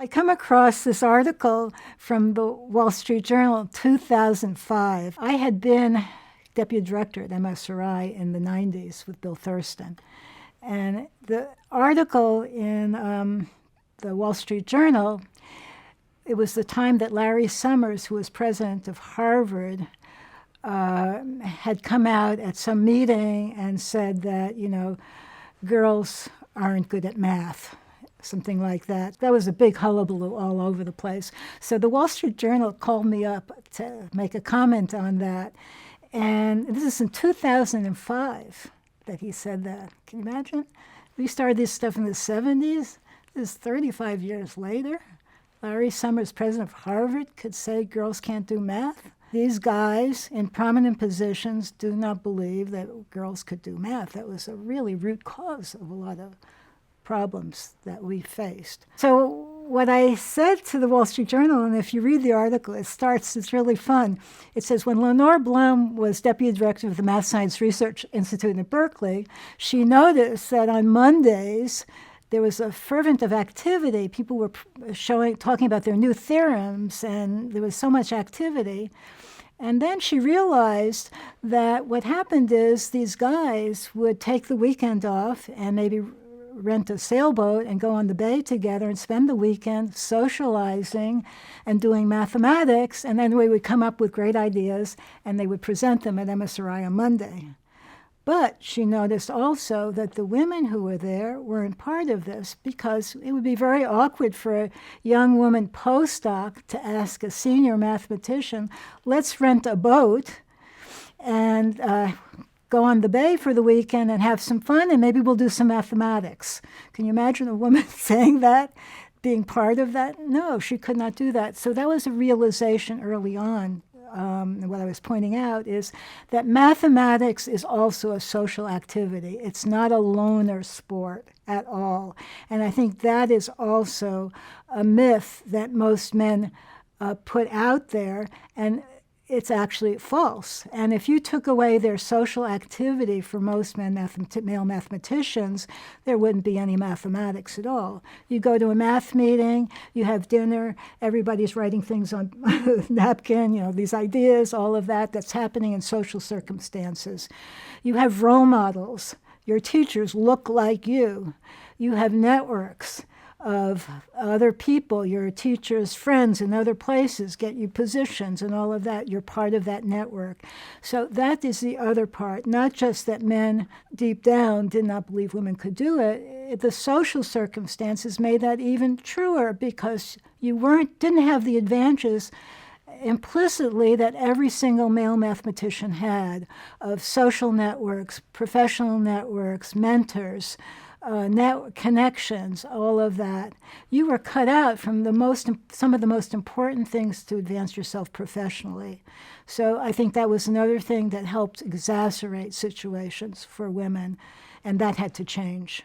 I come across this article from the Wall Street Journal, 2005. I had been deputy director at MSRI in the 90s with Bill Thurston. And the article in the Wall Street Journal, it was the time that Larry Summers, who was president of Harvard, had come out at some meeting and said that, girls aren't good at math, something like that. That was a big hullabaloo all over the place. So the Wall Street Journal called me up to make a comment on that. And this is in 2005 that he said that. Can you imagine? We started this stuff in the 70s. This is 35 years later. Larry Summers, president of Harvard, could say girls can't do math. These guys in prominent positions do not believe that girls could do math. That was a really root cause of a lot of problems that we faced. So what I said to the Wall Street Journal, and if you read the article, it's really fun. It says, when Lenore Blum was deputy director of the Math Science Research Institute at Berkeley, she noticed that on Mondays, there was a fervent of activity. People were talking about their new theorems, and there was so much activity. And then she realized that what happened is these guys would take the weekend off and maybe rent a sailboat and go on the bay together and spend the weekend socializing and doing mathematics, and then we would come up with great ideas and they would present them at MSRI on Monday. But she noticed also that the women who were there weren't part of this because it would be very awkward for a young woman postdoc to ask a senior mathematician, let's rent a boat and go on the bay for the weekend and have some fun, and maybe we'll do some mathematics. Can you imagine a woman saying that, being part of that? No, she could not do that. So that was a realization early on. And what I was pointing out is that mathematics is also a social activity. It's not a loner sport at all. And I think that is also a myth that most men put out there, and it's actually false. And if you took away their social activity for most male mathematicians, there wouldn't be any mathematics at all. You go to a math meeting, you have dinner, everybody's writing things on a napkin, these ideas, all of that's happening in social circumstances. You have role models. Your teachers look like you. You have networks of other people, your teachers' friends in other places get you positions and all of that. You're part of that network. So that is the other part, not just that men deep down did not believe women could do it. The social circumstances made that even truer because you didn't have the advantages implicitly that every single male mathematician had of social networks, professional networks, mentors, connections, all of that. You were cut out from some of the most important things to advance yourself professionally. So I think that was another thing that helped exacerbate situations for women, and that had to change.